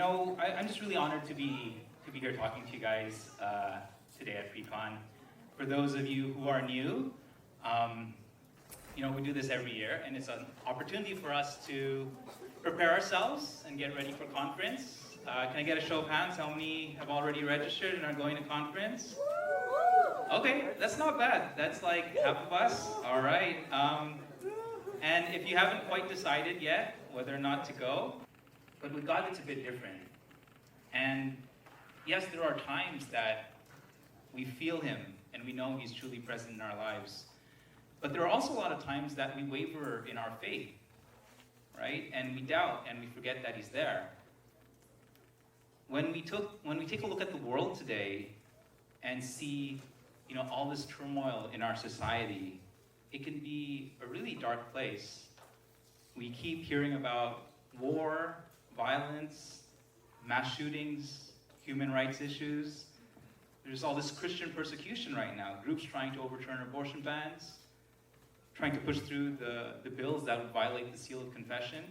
I'm just really honored to be here talking to you guys today at Precon. For those of you who are new, we do this every year, and it's an opportunity for us to prepare ourselves and get ready for conference. Can I get a show of hands? How many have already registered and are going to conference? Okay, that's not bad. That's like half of us. All right. And if you haven't quite decided yet whether or not to go, but with God it's a bit different. And yes, there are times that we feel Him and we know He's truly present in our lives. But there are also a lot of times that we waver in our faith, right? And we doubt and we forget that He's there. When we take a look at the world today and see, all this turmoil in our society, it can be a really dark place. We keep hearing about war, violence, mass shootings, human rights issues. There's all this Christian persecution right now. Groups trying to overturn abortion bans, trying to push through the bills that would violate the seal of confession.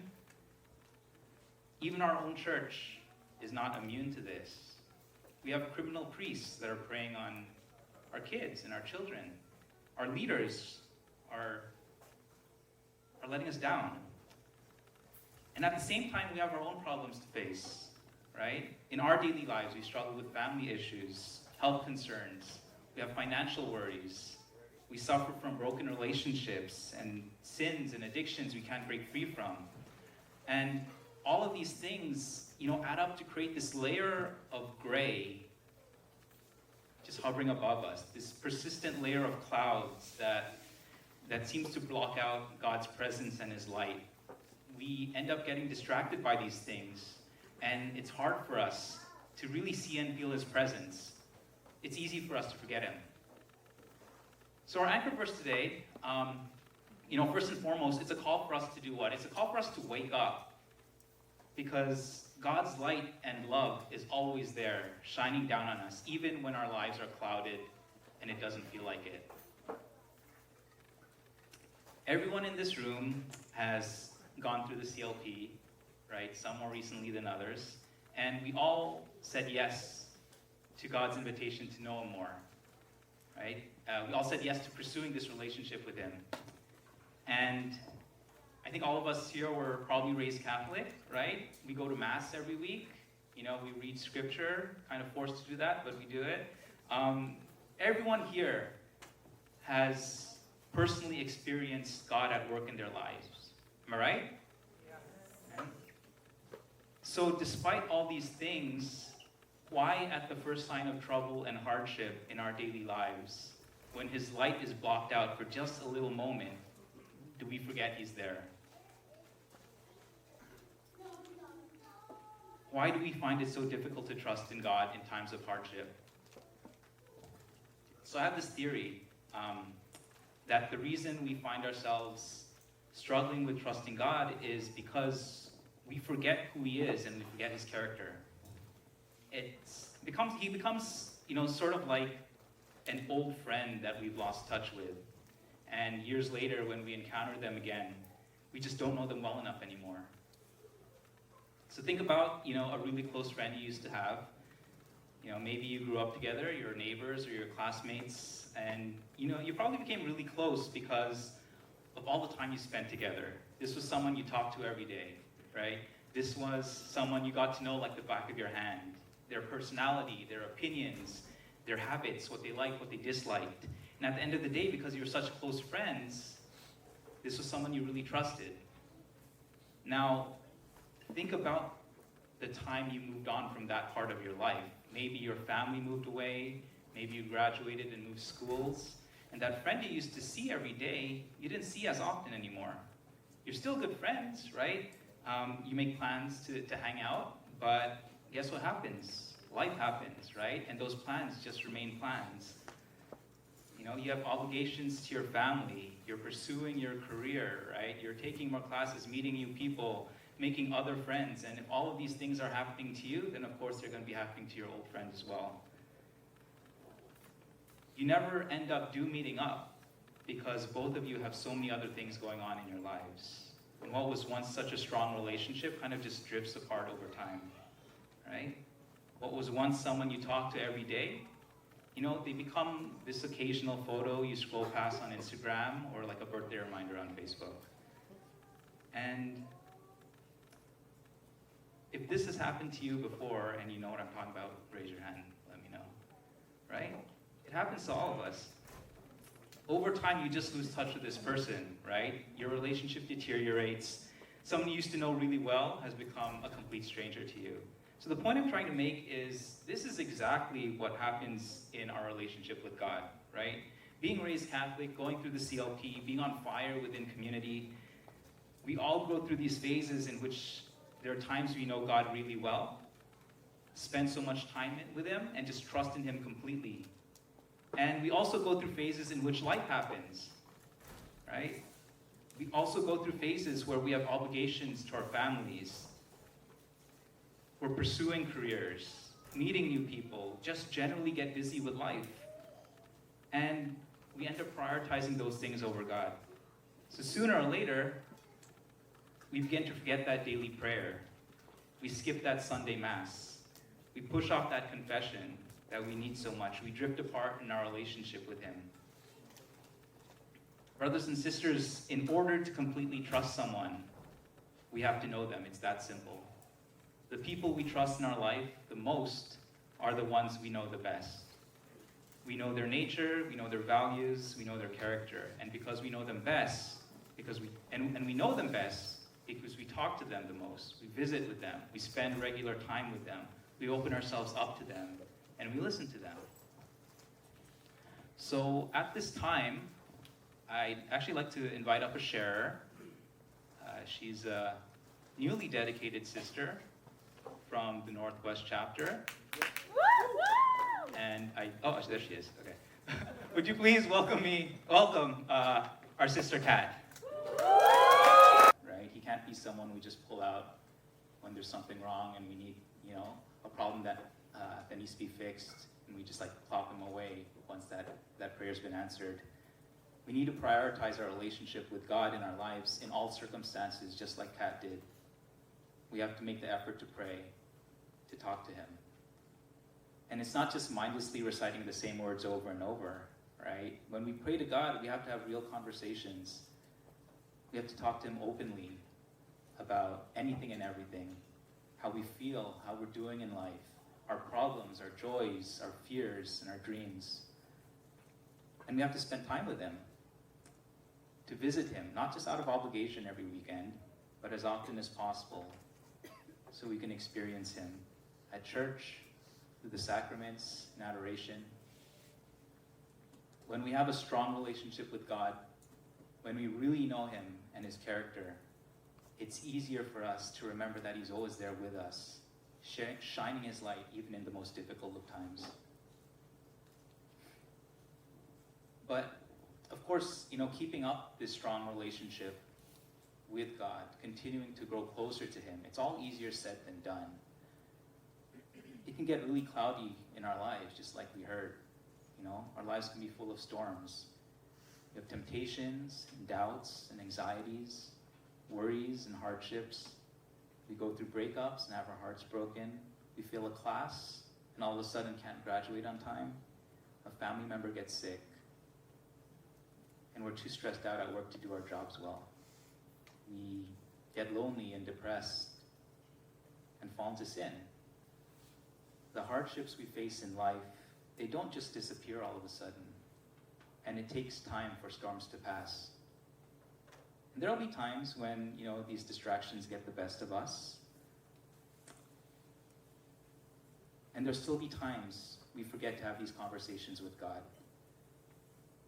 Even our own church is not immune to this. We have criminal priests that are preying on our kids and our children. Our leaders are letting us down. And at the same time, we have our own problems to face, right? In our daily lives, we struggle with family issues, health concerns. We have financial worries. We suffer from broken relationships and sins and addictions we can't break free from. And all of these things, add up to create this layer of gray just hovering above us, this persistent layer of clouds that seems to block out God's presence and His light. We end up getting distracted by these things, and it's hard for us to really see and feel His presence. It's easy for us to forget Him. So our anchor verse today, first and foremost, it's a call for us to do what? It's a call for us to wake up, because God's light and love is always there, shining down on us, even when our lives are clouded and it doesn't feel like it. Everyone in this room has gone through the CLP, right? Some more recently than others. And we all said yes to God's invitation to know Him more, right? We all said yes to pursuing this relationship with Him. And I think all of us here were probably raised Catholic, right? We go to Mass every week. We read Scripture, kind of forced to do that, but we do it. Everyone here has personally experienced God at work in their lives. Am I right? Yeah. So despite all these things, why at the first sign of trouble and hardship in our daily lives, when His light is blocked out for just a little moment, do we forget He's there? Why do we find it so difficult to trust in God in times of hardship? So I have this theory that the reason we find ourselves struggling with trusting God is because we forget who He is and we forget His character. He becomes, sort of like an old friend that we've lost touch with. And years later, when we encounter them again, we just don't know them well enough anymore. So think about, a really close friend you used to have. Maybe you grew up together, your neighbors or your classmates, and, you probably became really close because of all the time you spent together. This was someone you talked to every day, right? This was someone you got to know like the back of your hand. Their personality, their opinions, their habits, what they liked, what they disliked. And at the end of the day, because you were such close friends, this was someone you really trusted. Now, think about the time you moved on from that part of your life. Maybe your family moved away, maybe you graduated and moved schools, and that friend you used to see every day, you didn't see as often anymore. You're still good friends, right? You make plans to hang out, but guess what happens? Life happens, right? And those plans just remain plans. You have obligations to your family. You're pursuing your career, right? You're taking more classes, meeting new people, making other friends. And if all of these things are happening to you, then of course they're going to be happening to your old friend as well. You never end up meeting up because both of you have so many other things going on in your lives. And what was once such a strong relationship kind of just drifts apart over time. right? What was once someone you talked to every day, they become this occasional photo you scroll past on Instagram or like a birthday reminder on Facebook. And if this has happened to you before and you know what I'm talking about, raise your hand, let me know, right? It happens to all of us. Over time, you just lose touch with this person, right? Your relationship deteriorates. Someone you used to know really well has become a complete stranger to you. So the point I'm trying to make is this is exactly what happens in our relationship with God, right? Being raised Catholic, going through the CLP, being on fire within community, we all go through these phases in which there are times we know God really well, spend so much time with Him, and just trust in Him completely. And we also go through phases in which life happens, right? We also go through phases where we have obligations to our families. We're pursuing careers, meeting new people, just generally get busy with life. And we end up prioritizing those things over God. So sooner or later, we begin to forget that daily prayer. We skip that Sunday Mass. We push off that confession that we need so much. We drift apart in our relationship with Him. Brothers and sisters, in order to completely trust someone, we have to know them. It's that simple. The people we trust in our life the most are the ones we know the best. We know their nature, we know their values, we know their character. And because we know them best, we know them best because we talk to them the most, we visit with them, we spend regular time with them, we open ourselves up to them, and we listen to them. So at this time, I'd actually like to invite up a sharer. She's a newly dedicated sister from the Northwest chapter. And there she is, okay. Would you please welcome our sister Kat. Right, he can't be someone we just pull out when there's something wrong and we need, a problem that needs to be fixed, and we just plop him away once that prayer's been answered. We need to prioritize our relationship with God in our lives in all circumstances, just like Kat did. We have to make the effort to pray, to talk to Him. And it's not just mindlessly reciting the same words over and over, right? When we pray to God, we have to have real conversations. We have to talk to Him openly about anything and everything, how we feel, how we're doing in life, our problems, our joys, our fears, and our dreams. And we have to spend time with Him, to visit Him, not just out of obligation every weekend, but as often as possible, so we can experience Him at church, through the sacraments, and adoration. When we have a strong relationship with God, when we really know Him and His character, it's easier for us to remember that He's always there with us, shining His light even in the most difficult of times. But, of course, keeping up this strong relationship with God, continuing to grow closer to Him, it's all easier said than done. It can get really cloudy in our lives, just like we heard. Our lives can be full of storms. We have temptations, and doubts, and anxieties, worries, and hardships. We go through breakups and have our hearts broken. We fail a class and all of a sudden can't graduate on time. A family member gets sick. And we're too stressed out at work to do our jobs well. We get lonely and depressed and fall into sin. The hardships we face in life, they don't just disappear all of a sudden. And it takes time for storms to pass. And there'll be times when, these distractions get the best of us. And there'll still be times we forget to have these conversations with God.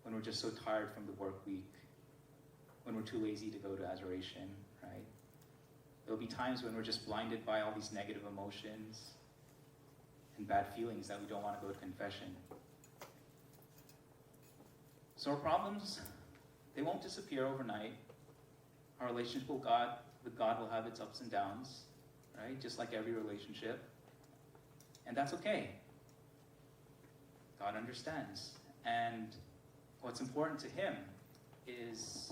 When we're just so tired from the work week, when we're too lazy to go to adoration, right? There'll be times when we're just blinded by all these negative emotions and bad feelings that we don't want to go to confession. So our problems, they won't disappear overnight. Our relationship with God will have its ups and downs, right? Just like every relationship. And that's okay. God understands. And what's important to Him is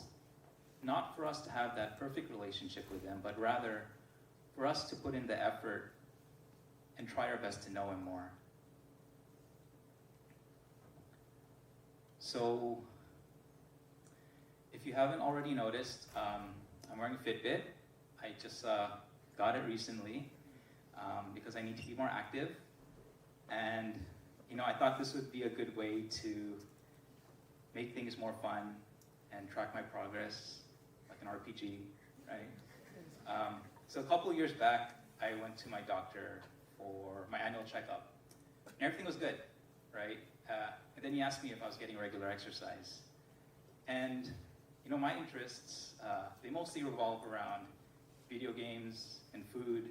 not for us to have that perfect relationship with Him, but rather for us to put in the effort and try our best to know Him more. So, if you haven't already noticed, I'm wearing a Fitbit. I just got it recently because I need to be more active. And, I thought this would be a good way to make things more fun and track my progress, like an RPG, right? So a couple of years back, I went to my doctor for my annual checkup. And everything was good, right? And then he asked me if I was getting regular exercise. And, my interests, they mostly revolve around video games and food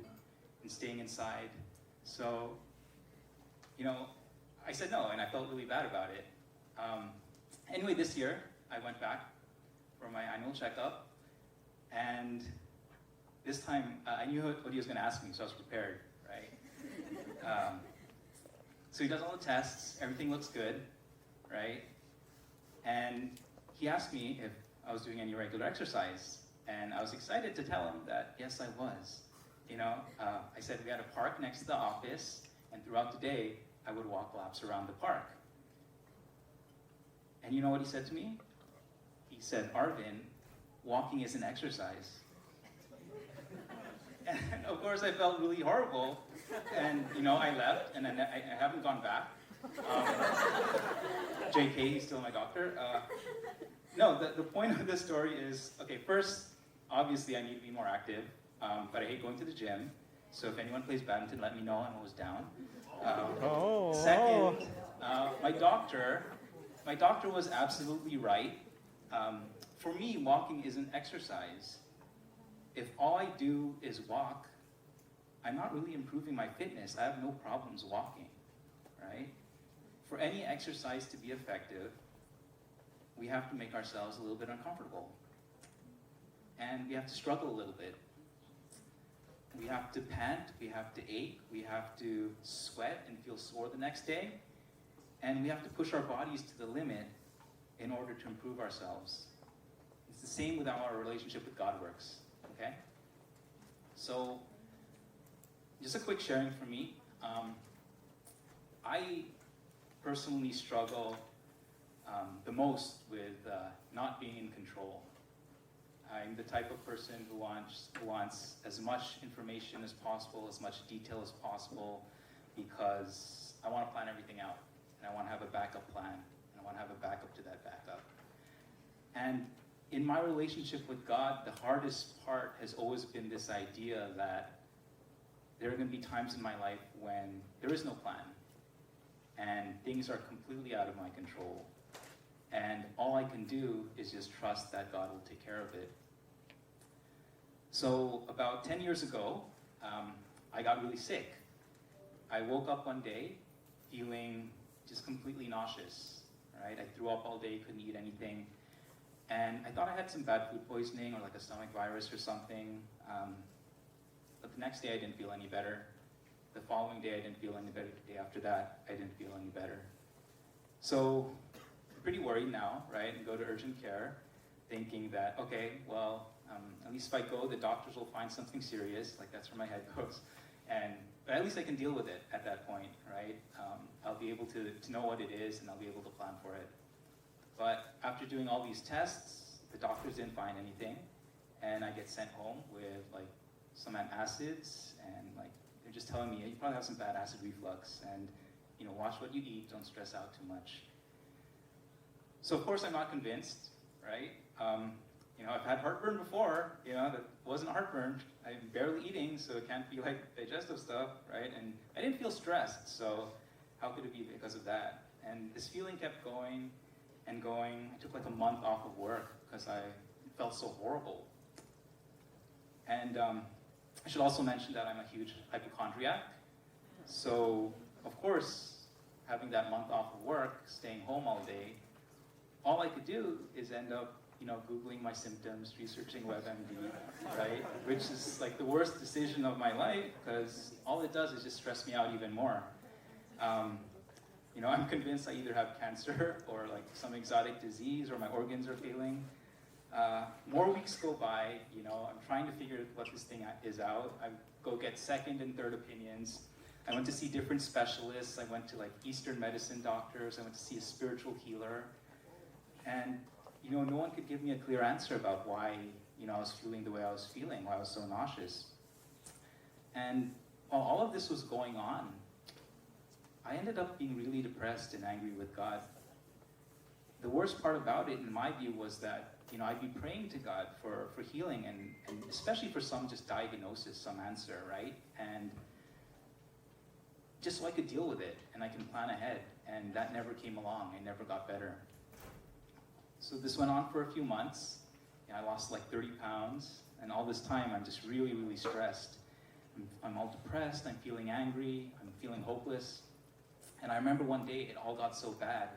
and staying inside. So, I said no, and I felt really bad about it. Anyway, this year, I went back for my annual checkup, and this time, I knew what he was going to ask me, so I was prepared, right? So he does all the tests, everything looks good, right? And he asked me if I was doing any regular exercise, and I was excited to tell him that, yes, I was. I said we had a park next to the office, and throughout the day, I would walk laps around the park. And you know what he said to me? He said, Arvin, walking is an exercise. And of course, I felt really horrible, and I left, and I haven't gone back. JK, he's still my doctor. No, the point of this story is, okay, first, obviously I need to be more active, but I hate going to the gym. So if anyone plays badminton, let me know. I'm always down. Second, my doctor was absolutely right. For me, walking is an exercise. If all I do is walk, I'm not really improving my fitness. I have no problems walking, right? For any exercise to be effective, we have to make ourselves a little bit uncomfortable. And we have to struggle a little bit. We have to pant, we have to ache, we have to sweat and feel sore the next day. And we have to push our bodies to the limit in order to improve ourselves. It's the same with how our relationship with God works, okay? So, just a quick sharing from me. I personally struggle the most with not being in control. I'm the type of person who wants as much information as possible, as much detail as possible, because I want to plan everything out, and I want to have a backup plan, and I want to have a backup to that backup. And in my relationship with God, the hardest part has always been this idea that there are going to be times in my life when there is no plan, and things are completely out of my control. And all I can do is just trust that God will take care of it. So about 10 years ago, I got really sick. I woke up one day feeling just completely nauseous, right? I threw up all day, couldn't eat anything. And I thought I had some bad food poisoning or like a stomach virus or something. But the next day I didn't feel any better. The following day I didn't feel any better. The day after that I didn't feel any better. So I'm pretty worried now, right? And go to urgent care thinking that, okay, well, at least if I go, the doctors will find something serious, like that's where my head goes. But at least I can deal with it at that point, right? I'll be able to know what it is, and I'll be able to plan for it. But after doing all these tests, the doctors didn't find anything, and I get sent home with like some antacids, and like they're just telling me, you probably have some bad acid reflux, and watch what you eat, don't stress out too much. So of course I'm not convinced, right? I've had heartburn before, that wasn't heartburn. I'm barely eating, so it can't be like digestive stuff, right? And I didn't feel stressed, so how could it be because of that? And this feeling kept going and going. I took like a month off of work because I felt so horrible. And I should also mention that I'm a huge hypochondriac. So, of course, having that month off of work, staying home all day, all I could do is end up Googling my symptoms, researching WebMD, right? Which is like the worst decision of my life because all it does is just stress me out even more. I'm convinced I either have cancer or like some exotic disease or my organs are failing. More weeks go by, I'm trying to figure what this thing is out. I go get second and third opinions. I went to see different specialists. I went to like Eastern medicine doctors. I went to see a spiritual healer. And, no one could give me a clear answer about why, I was feeling the way I was feeling, why I was so nauseous. And while all of this was going on, I ended up being really depressed and angry with God. The worst part about it, in my view, was that, I'd be praying to God for healing and especially for some just diagnosis, some answer, right? And just so I could deal with it and I can plan ahead. And that never came along. I never got better. So this went on for a few months. I lost like 30 pounds. And all this time, I'm just really, really stressed. I'm all depressed. I'm feeling angry. I'm feeling hopeless. And I remember one day it all got so bad.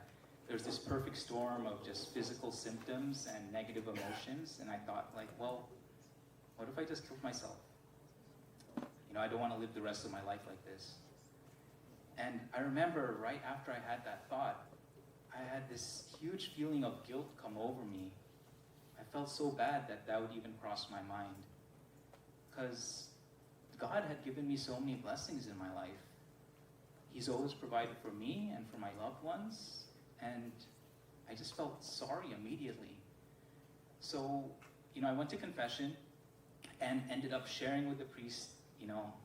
There's this perfect storm of just physical symptoms and negative emotions. And I thought, like, well, what if I just killed myself? I don't want to live the rest of my life like this. And I remember right after I had that thought, I had this huge feeling of guilt come over me. I felt so bad that would even cross my mind. Because God had given me so many blessings in my life. He's always provided for me and for my loved ones. And I just felt sorry immediately. So, I went to confession and ended up sharing with the priest,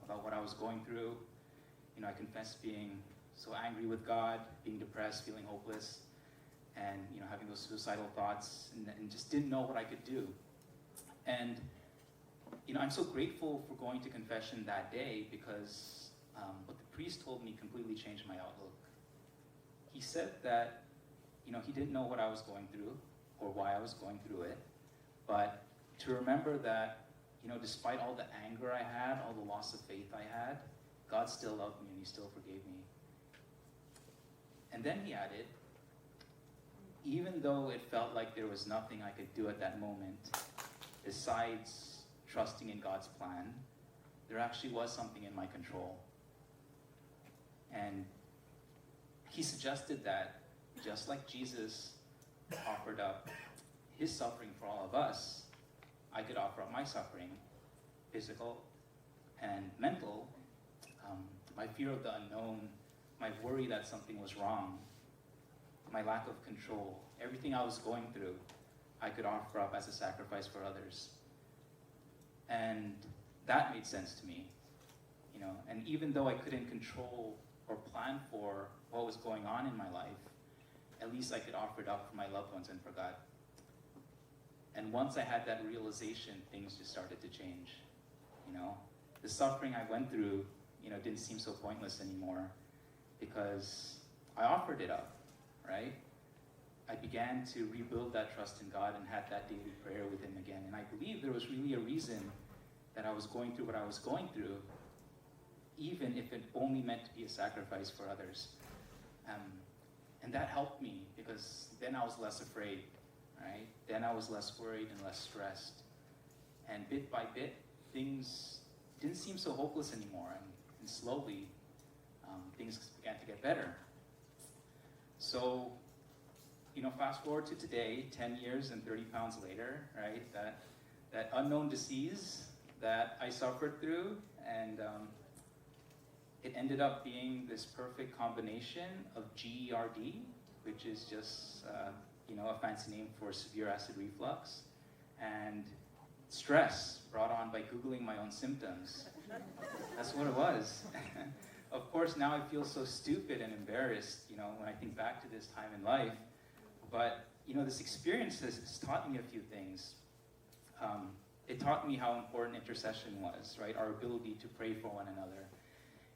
about what I was going through. I confessed being so angry with God, being depressed, feeling hopeless, and, having those suicidal thoughts, and just didn't know what I could do. And, I'm so grateful for going to confession that day because what the priest told me completely changed my outlook. He said that, he didn't know what I was going through or why I was going through it, but to remember that, despite all the anger I had, all the loss of faith I had, God still loved me and he still forgave me. And then he added, even though it felt like there was nothing I could do at that moment, besides trusting in God's plan, there actually was something in my control. And he suggested that just like Jesus offered up his suffering for all of us, I could offer up my suffering, physical and mental, my fear of the unknown, my worry that something was wrong, my lack of control, everything I was going through, I could offer up as a sacrifice for others. And that made sense to me, and even though I couldn't control or plan for what was going on in my life, at least I could offer it up for my loved ones and for God. And once I had that realization, things just started to change. The suffering I went through, didn't seem so pointless anymore because I offered it up, right? I began to rebuild that trust in God and had that daily prayer with him again. And I believe there was really a reason that I was going through what I was going through, even if it only meant to be a sacrifice for others. And that helped me because then I was less afraid, right? Then I was less worried and less stressed. And bit by bit, things didn't seem so hopeless anymore. And slowly, things began to get better. So, fast forward to today, 10 years and 30 pounds later, right? That unknown disease that I suffered through, and it ended up being this perfect combination of GERD, which is just, a fancy name for severe acid reflux, and stress brought on by Googling my own symptoms. That's what it was. Of course, now I feel so stupid and embarrassed, when I think back to this time in life. But, this experience has taught me a few things. It taught me how important intercession was, right? Our ability to pray for one another.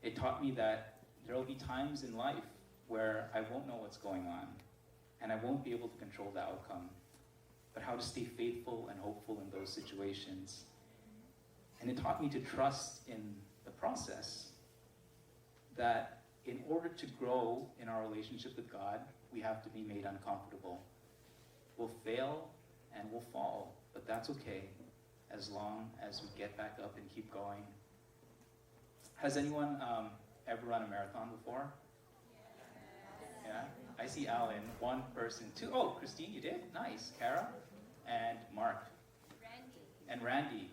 It taught me that there will be times in life where I won't know what's going on, and I won't be able to control the outcome, but how to stay faithful and hopeful in those situations. And it taught me to trust in the process, that in order to grow in our relationship with God, we have to be made uncomfortable. We'll fail and we'll fall, but that's okay as long as we get back up and keep going. Has anyone ever run a marathon before? Yeah? I see Alan, one person, two. Oh, Christine, you did? Nice. Kara and Mark. Randy. And Randy.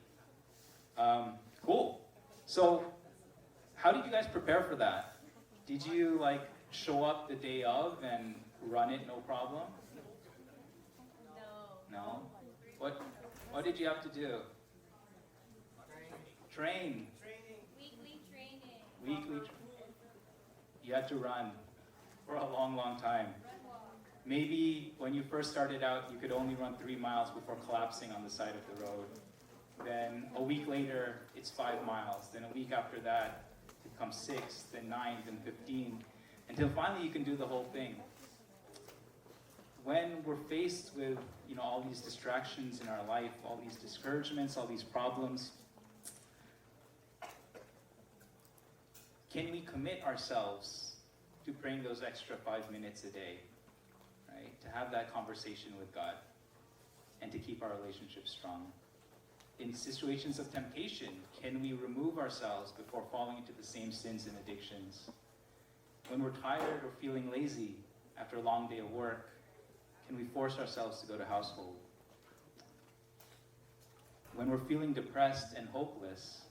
Cool. So, how did you guys prepare for that? Did you like show up the day of and run it no problem? No? What did you have to do? Train. Weekly training. You had to run for a long, long time. Maybe when you first started out, you could only run 3 miles before collapsing on the side of the road. Then a week later, it's 5 miles. Then a week after that, it becomes 6, then 9, then 15, until finally you can do the whole thing. When we're faced with all these distractions in our life, all these discouragements, all these problems, can we commit ourselves to praying those extra 5 minutes a day, right? To have that conversation with God and to keep our relationship strong. In situations of temptation, can we remove ourselves before falling into the same sins and addictions? When we're tired or feeling lazy after a long day of work, can we force ourselves to go to household? When we're feeling depressed and hopeless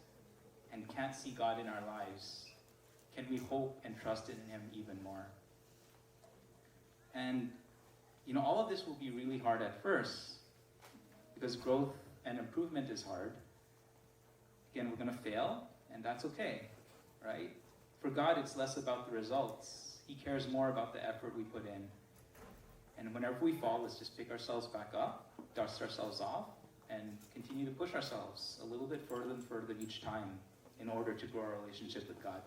and can't see God in our lives, can we hope and trust in Him even more? And, all of this will be really hard at first because growth and improvement is hard. Again, we're going to fail, and that's okay, right? For God, it's less about the results. He cares more about the effort we put in. And whenever we fall, let's just pick ourselves back up, dust ourselves off, and continue to push ourselves a little bit further and further each time in order to grow our relationship with God.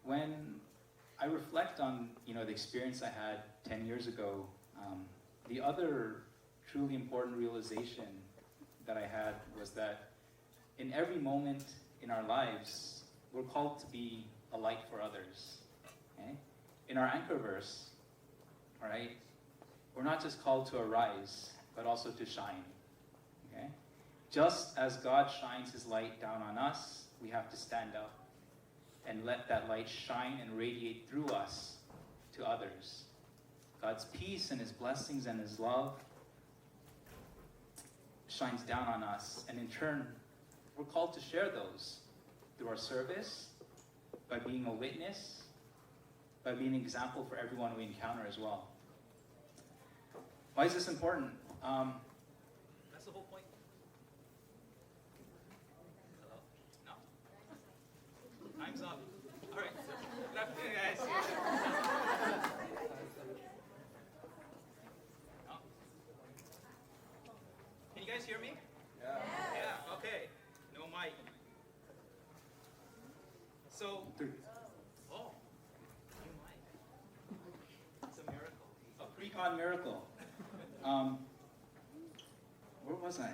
When I reflect on, the experience I had 10 years ago, the other truly important realization that I had was that in every moment in our lives, we're called to be a light for others. Okay? In our anchor verse, right, we're not just called to arise, but also to shine. Okay? Just as God shines His light down on us, we have to stand up and let that light shine and radiate through us to others. God's peace and His blessings and His love shines down on us, and in turn, we're called to share those through our service, by being a witness, by being an example for everyone we encounter as well. Why is this important? That's the whole point. Hello? No? Time's up. All right. Good afternoon, guys. No? Can you guys hear me? Yeah, okay. No mic. So, oh, new mic. It's a miracle. A pre-con miracle. Where was I?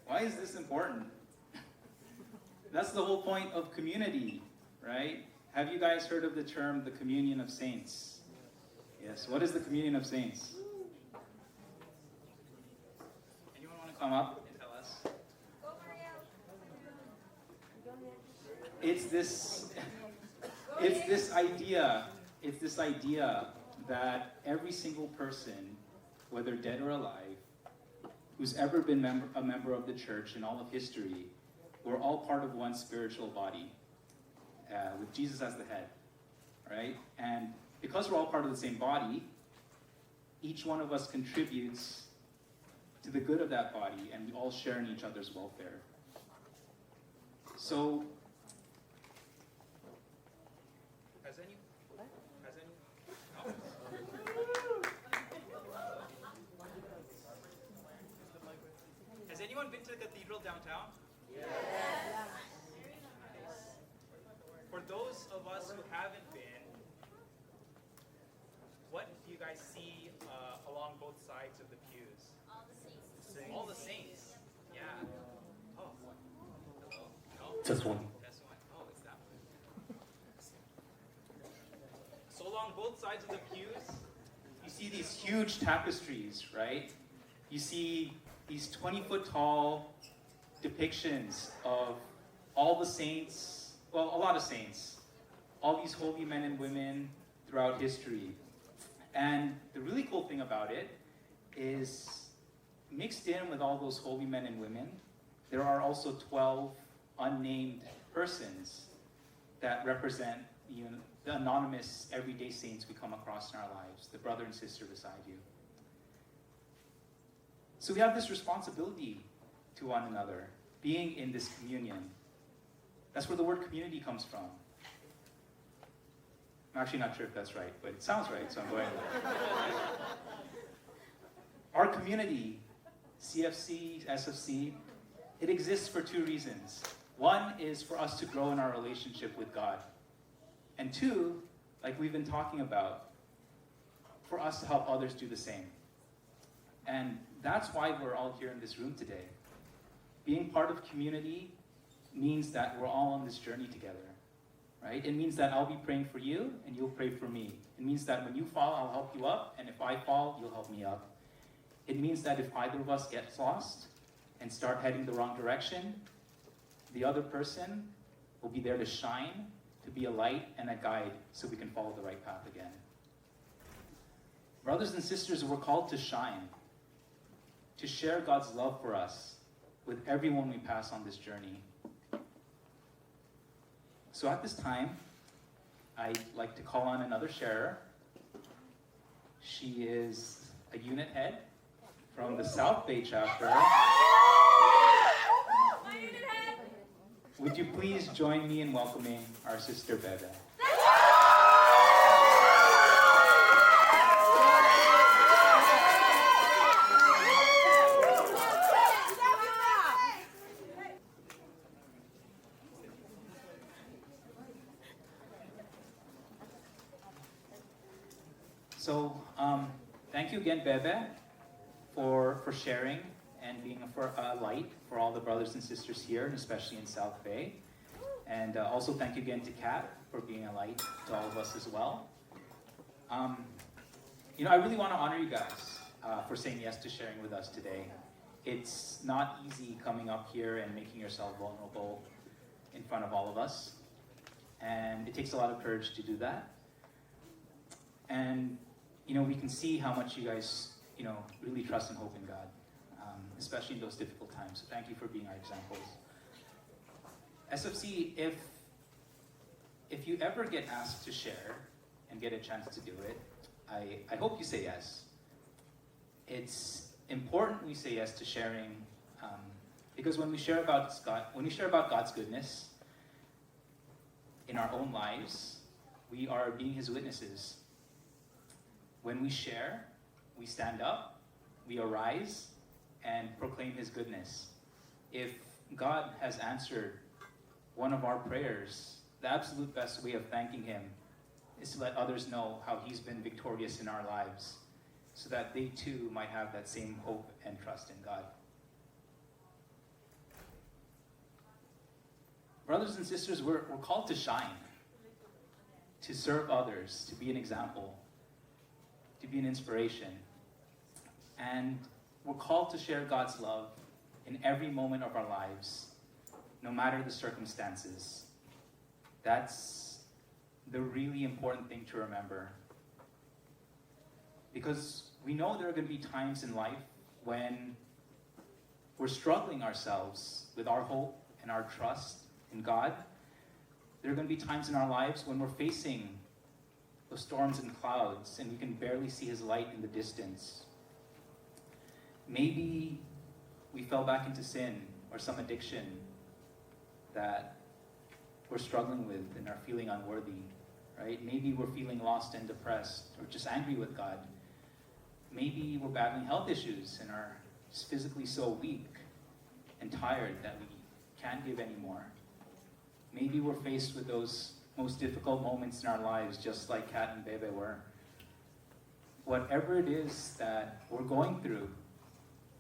Why is this important? That's the whole point of community, right? Have you guys heard of the term the communion of saints? Yes. What is the communion of saints? Anyone want to come up and tell us? It's this idea that every single person, whether dead or alive, who's ever been a member of the church in all of history, we're all part of one spiritual body, with Jesus as the head, right? And because we're all part of the same body, each one of us contributes to the good of that body, and we all share in each other's welfare. So, has anyone been to the cathedral downtown? Yes. For those of us who haven't been, what do you guys see along both sides of the pews? All the saints. All the saints. Yeah. Oh. Hello. No? Just one. That's one. Oh, it's that one. So along both sides of the pews, you see these huge tapestries, right? You see these 20-foot tall depictions of all the saints, well, a lot of saints, all these holy men and women throughout history. And the really cool thing about it is mixed in with all those holy men and women there are also 12 unnamed persons that represent the anonymous everyday saints we come across in our lives, the brother and sister beside you. So we have this responsibility to one another, being in this communion. That's where the word community comes from. I'm actually not sure if that's right, but it sounds right, so I'm going with it. Our community, CFC, SFC, it exists for two reasons. One is for us to grow in our relationship with God. And two, like we've been talking about, for us to help others do the same. And that's why we're all here in this room today. Being part of community means that we're all on this journey together, right? It means that I'll be praying for you and you'll pray for me. It means that when you fall, I'll help you up, and if I fall, you'll help me up. It means that if either of us gets lost and start heading the wrong direction, the other person will be there to shine, to be a light and a guide so we can follow the right path again. Brothers and sisters, we're called to shine, to share God's love for us with everyone we pass on this journey. So at this time, I'd like to call on another sharer. She is a unit head from the South Bay chapter. My unit head. Would you please join me in welcoming our sister Bebe? So, thank you again, Bebe, for sharing and being a light for all the brothers and sisters here, and especially in South Bay. And also thank you again to Kat for being a light to all of us as well. I really want to honor you guys for saying yes to sharing with us today. It's not easy coming up here and making yourself vulnerable in front of all of us. And it takes a lot of courage to do that. And we can see how much you guys, really trust and hope in God, especially in those difficult times. So thank you for being our examples. SFC, if you ever get asked to share and get a chance to do it, I hope you say yes. It's important we say yes to sharing, because when we share about God's goodness in our own lives, we are being His witnesses. When we share, we stand up, we arise, and proclaim His goodness. If God has answered one of our prayers, the absolute best way of thanking Him is to let others know how He's been victorious in our lives, so that they too might have that same hope and trust in God. Brothers and sisters, we're called to shine, to serve others, to be an example, to be an inspiration. And we're called to share God's love in every moment of our lives, no matter the circumstances. That's the really important thing to remember. Because we know there are going to be times in life when we're struggling ourselves with our hope and our trust in God. There are going to be times in our lives when we're facing those storms and clouds, and we can barely see His light in the distance. Maybe we fell back into sin or some addiction that we're struggling with and are feeling unworthy, right? Maybe we're feeling lost and depressed or just angry with God. Maybe we're battling health issues and are just physically so weak and tired that we can't give anymore. Maybe we're faced with those most difficult moments in our lives, just like Kat and Bebe were. Whatever it is that we're going through,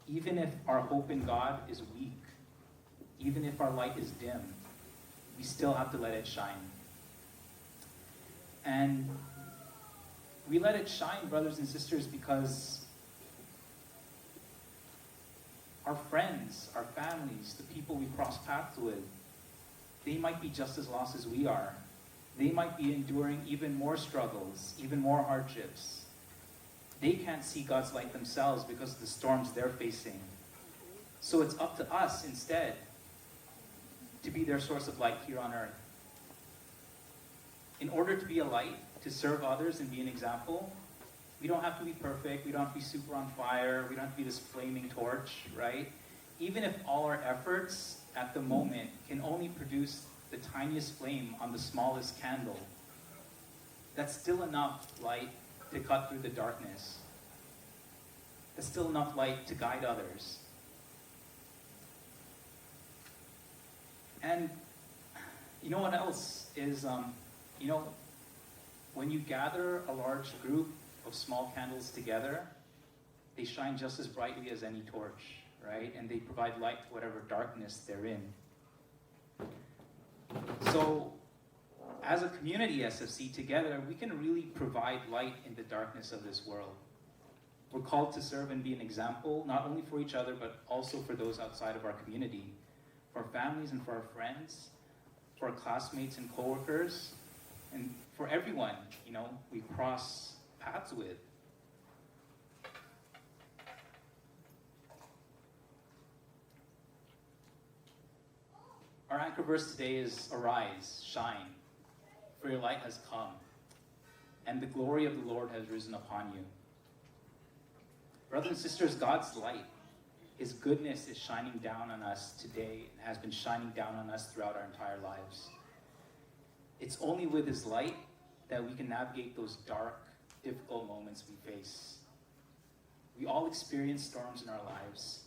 even if our hope in God is weak, even if our light is dim, we still have to let it shine. And we let it shine, brothers and sisters, because our friends, our families, the people we cross paths with, they might be just as lost as we are. They might be enduring even more struggles, even more hardships. They can't see God's light themselves because of the storms they're facing. So it's up to us instead to be their source of light here on earth. In order to be a light, to serve others and be an example, we don't have to be perfect, we don't have to be super on fire, we don't have to be this flaming torch, right? Even if all our efforts at the moment can only produce the tiniest flame on the smallest candle, that's still enough light to cut through the darkness. That's still enough light to guide others. And you know what else is, when you gather a large group of small candles together, they shine just as brightly as any torch, right? And they provide light to whatever darkness they're in. So, as a community, SFC, together, we can really provide light in the darkness of this world. We're called to serve and be an example, not only for each other, but also for those outside of our community, for our families and for our friends, for our classmates and coworkers, and for everyone, we cross paths with. Our anchor verse today is, "Arise, shine, for your light has come, and the glory of the Lord has risen upon you." Brothers and sisters, God's light, His goodness is shining down on us today and has been shining down on us throughout our entire lives. It's only with His light that we can navigate those dark, difficult moments we face. We all experience storms in our lives,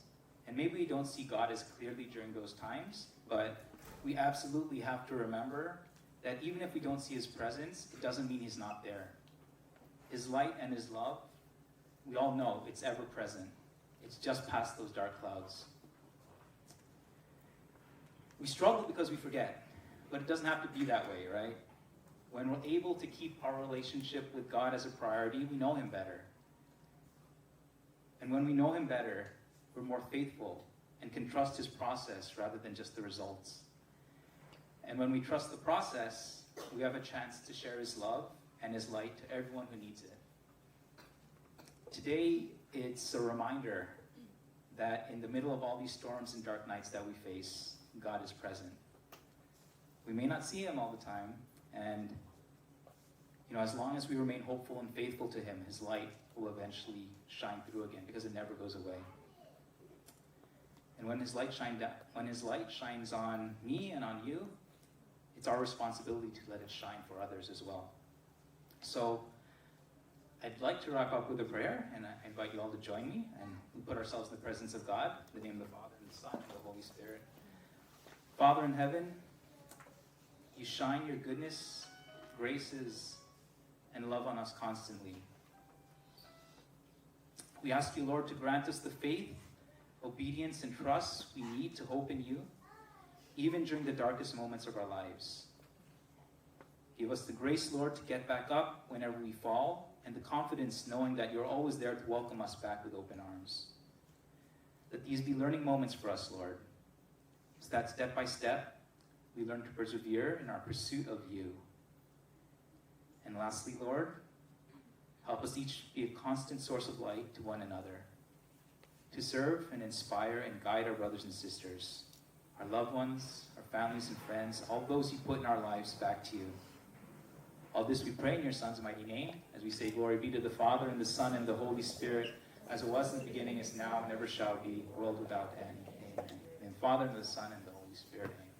and maybe we don't see God as clearly during those times, but we absolutely have to remember that even if we don't see His presence, it doesn't mean He's not there. His light and His love, we all know it's ever present. It's just past those dark clouds. We struggle because we forget, but it doesn't have to be that way, right? When we're able to keep our relationship with God as a priority, we know Him better. And when we know Him better, we're more faithful and can trust His process rather than just the results. And when we trust the process, we have a chance to share His love and His light to everyone who needs it. Today, it's a reminder that in the middle of all these storms and dark nights that we face, God is present. We may not see Him all the time, and as long as we remain hopeful and faithful to Him, His light will eventually shine through again, because it never goes away. And when His light shines on me and on you, it's our responsibility to let it shine for others as well. So I'd like to wrap up with a prayer, and I invite you all to join me, and we put ourselves in the presence of God, in the name of the Father, and the Son, and the Holy Spirit. Father in heaven, you shine your goodness, graces, and love on us constantly. We ask you, Lord, to grant us the faith, obedience, and trust we need to hope in you, even during the darkest moments of our lives. Give us the grace, Lord, to get back up whenever we fall, and the confidence knowing that you're always there to welcome us back with open arms. Let these be learning moments for us, Lord, so that step by step, we learn to persevere in our pursuit of you. And lastly, Lord, help us each be a constant source of light to one another, to serve and inspire and guide our brothers and sisters, our loved ones, our families and friends, all those you put in our lives back to you. All this we pray in your Son's mighty name, as we say, glory be to the Father, and the Son, and the Holy Spirit, as it was in the beginning, is now, and ever shall be, world without end. Amen. In the Father, and the Son, and the Holy Spirit. Amen.